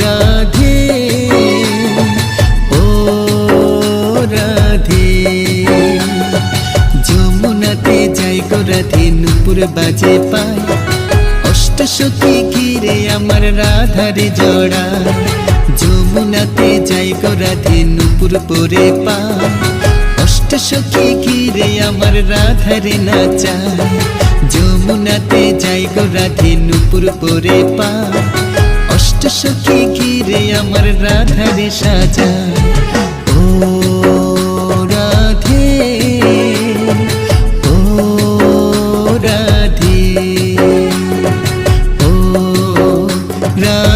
রাধে, ও রাধে। যমুনাতে যাই গো রাধে, নূপুর বাজে পায়, অষ্টসখী ঘিরে আমার রাধারে জড়া। যমুনাতে যাই গো রাধে, নূপুর পরে পায়, অষ্টসখী ঘিরে আমার রাধারে নাচায়। যমুনাতে যাই গো রাধে, নূপুর পরে পায়, অষ্টসখী ঘিরে আমার রাধারে সাজায়। ও রাধে, ও রাধে, ও রাধে।